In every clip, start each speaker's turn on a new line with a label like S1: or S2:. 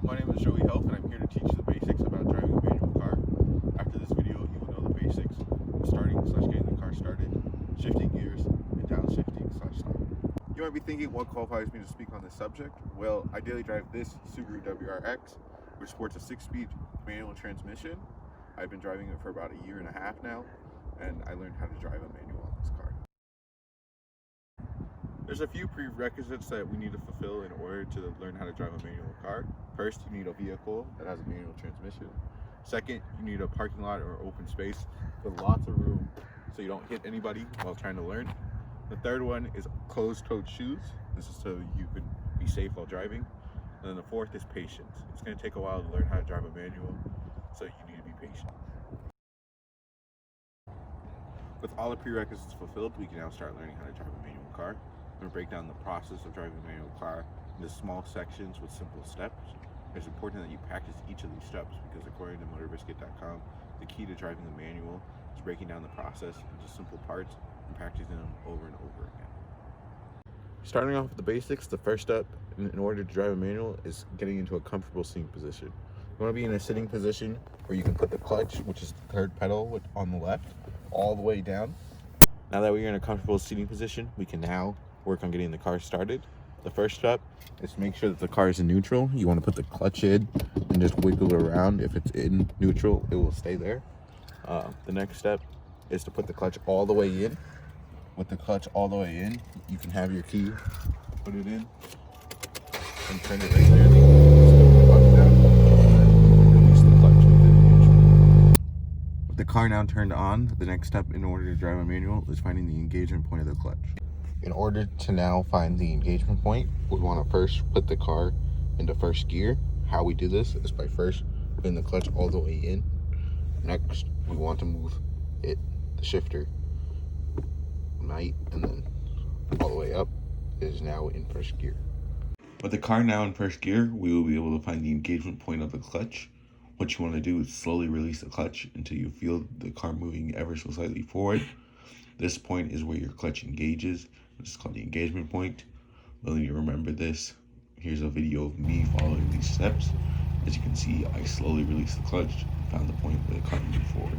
S1: my name is Joey Health, and I'm here to teach you the basics about driving a manual car. After this video, you will know the basics of starting/getting the car started, shifting gears, and downshifting/stopping. You might be thinking, what qualifies me to speak on this subject? Well, I daily drive this Subaru WRX, which sports a 6-speed manual transmission. I've been driving it for about a year and a half now, and I learned how to drive a manual on this car. There's a few prerequisites that we need to fulfill in order to learn how to drive a manual car. First, you need a vehicle that has a manual transmission. Second, you need a parking lot or open space with lots of room so you don't hit anybody while trying to learn. The third one is closed-toed shoes. This is so you can be safe while driving. And then the fourth is patience. It's going to take a while to learn how to drive a manual, so you need to be patient. With all the prerequisites fulfilled, we can now start learning how to drive a manual car. I'm going to break down the process of driving a manual car into small sections with simple steps. It's important that you practice each of these steps because according to motorbiscuit.com, the key to driving the manual is breaking down the process into simple parts and practicing them over and over again. Starting off with the basics, the first step in order to drive a manual is getting into a comfortable sitting position. You want to be in a sitting position where you can put the clutch, which is the third pedal on the left, all the way down. Now that we're in a comfortable seating position, we can now work on getting the car started. The first step is to make sure that the car is in neutral. You want to put the clutch in and just wiggle it around. If it's in neutral, it will stay there. The next step is to put the clutch all the way in. With the clutch all the way in, you can have your key, put it in, and turn it right there. Still clutch down, and release the clutch within neutral. With the car now turned on, the next step in order to drive a manual is finding the engagement point of the clutch. In order to now find the engagement point, we want to first put the car into first gear. How we do this is by first putting the clutch all the way in. Next, we want to move the shifter right, and then all the way up. It is now in first gear. With the car now in first gear, we will be able to find the engagement point of the clutch. What you want to do is slowly release the clutch until you feel the car moving ever so slightly forward. This point is where your clutch engages. It's called the engagement point. You'll need to remember this. Here's a video of me following these steps. As you can see, I slowly released the clutch and found the point where the car moved forward.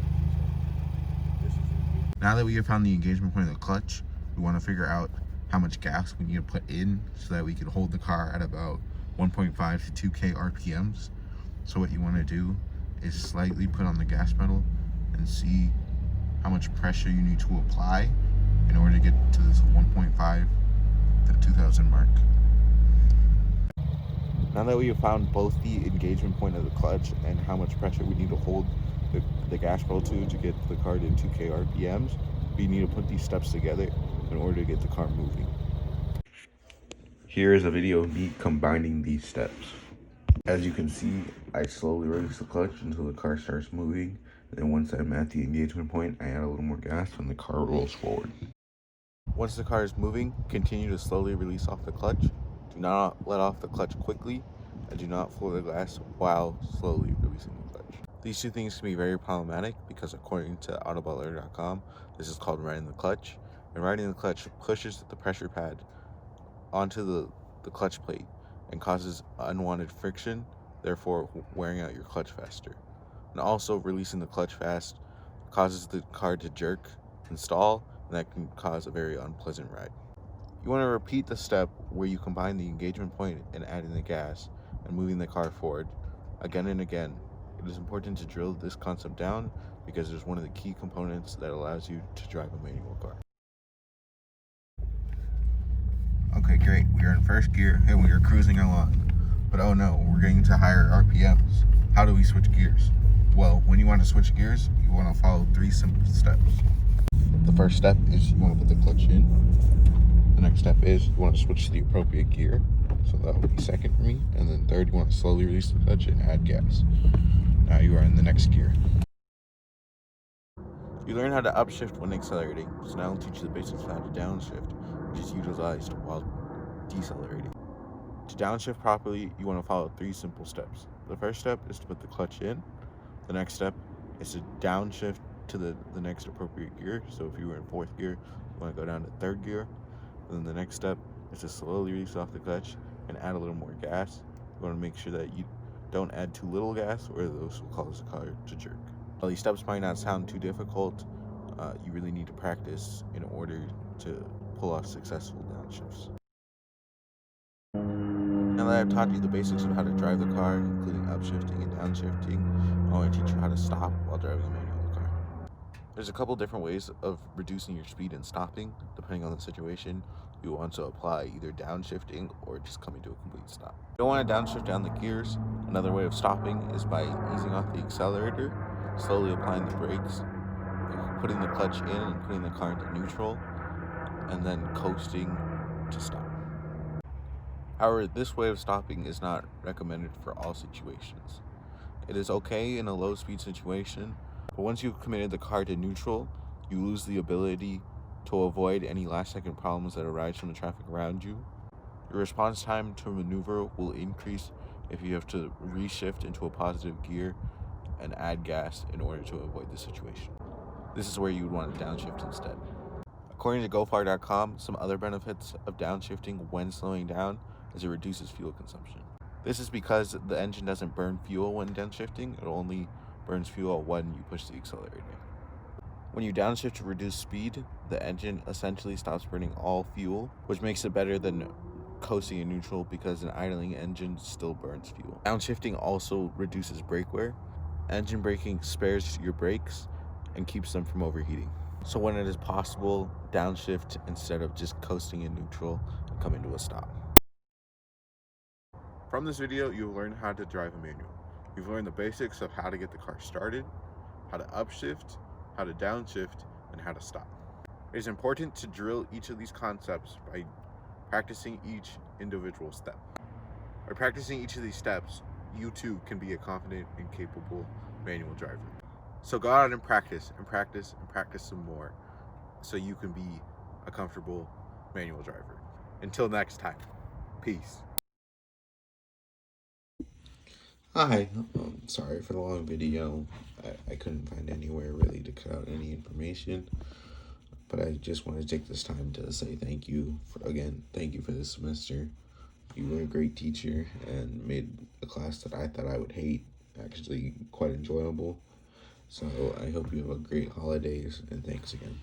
S1: Now that we have found the engagement point of the clutch, we want to figure out how much gas we need to put in so that we can hold the car at about 1.5 to 2K RPMs. So what you want to do is slightly put on the gas pedal and see how much pressure you need to apply in order to get to this 1.5 to 2000 mark. Now that we have found both the engagement point of the clutch and how much pressure we need to hold the gas pedal to get the car to 2K RPMs, we need to put these steps together in order to get the car moving. Here is a video of me combining these steps. As you can see, I slowly release the clutch until the car starts moving. Then once I'm at the engagement point, I add a little more gas and the car rolls forward. Once the car is moving, continue to slowly release off the clutch. Do not let off the clutch quickly, and do not floor the gas while slowly releasing the clutch. These two things can be very problematic because according to autobutler.com, this is called riding the clutch. And riding the clutch pushes the pressure pad onto the clutch plate and causes unwanted friction, therefore wearing out your clutch faster. And also releasing the clutch fast causes the car to jerk and stall, and that can cause a very unpleasant ride. You want to repeat the step where you combine the engagement point and adding the gas and moving the car forward again and again. It is important to drill this concept down because it is one of the key components that allows you to drive a manual car. Okay, great. We are in first gear and we are cruising along. But oh no, we're getting to higher RPMs. How do we switch gears? Well, when you want to switch gears, you want to follow 3 simple steps. The first step is you want to put the clutch in. The next step is you want to switch to the appropriate gear. So that will be second for me. And then third, you want to slowly release the clutch and add gas. Now you are in the next gear. You learn how to upshift when accelerating. So now I'll teach you the basics of how to downshift, which is utilized while decelerating. To downshift properly, you want to follow 3 simple steps. The first step is to put the clutch in. The next step is to downshift to the next appropriate gear. So if you were in 4th gear, you want to go down to 3rd gear. And then the next step is to slowly release off the clutch and add a little more gas. You want to make sure that you Don't add too little gas, or those will cause the car to jerk. While these steps might not sound too difficult, you really need to practice in order to pull off successful downshifts. Now that I've taught you the basics of how to drive the car, including upshifting and downshifting, I want to teach you how to stop while driving a manual car. There's a couple different ways of reducing your speed and stopping. Depending on the situation, you want to apply either downshifting or just coming to a complete stop. You don't want to downshift down the gears. Another way of stopping is by easing off the accelerator, slowly applying the brakes, putting the clutch in and putting the car into neutral, and then coasting to stop. However, this way of stopping is not recommended for all situations. It is okay in a low speed situation, but once you've committed the car to neutral, you lose the ability to avoid any last second problems that arise from the traffic around you. Your response time to maneuver will increase if you have to reshift into a positive gear and add gas in order to avoid the situation. This is where you would want to downshift instead. According to GoFar.com, some other benefits of downshifting when slowing down is it reduces fuel consumption. This is because the engine doesn't burn fuel when downshifting, it only burns fuel when you push the accelerator. When you downshift to reduce speed, the engine essentially stops burning all fuel, which makes it better than coasting in neutral because an idling engine still burns fuel. Downshifting also reduces brake wear. Engine braking spares your brakes and keeps them from overheating. So when it is possible, downshift instead of just coasting in neutral and coming to a stop. From this video, you'll learn how to drive a manual. You've learned the basics of how to get the car started, how to upshift, how to downshift, and how to stop. It is important to drill each of these concepts by practicing each individual step. By practicing each of these steps, you too can be a confident and capable manual driver. So go out and practice and practice and practice some more so you can be a comfortable manual driver. Until next time, peace.
S2: Hi, sorry for the long video. I couldn't find anywhere really to cut out any information, but I just want to take this time to say thank you thank you for this semester. You were a great teacher and made a class that I thought I would hate actually quite enjoyable. So I hope you have a great holidays and thanks again.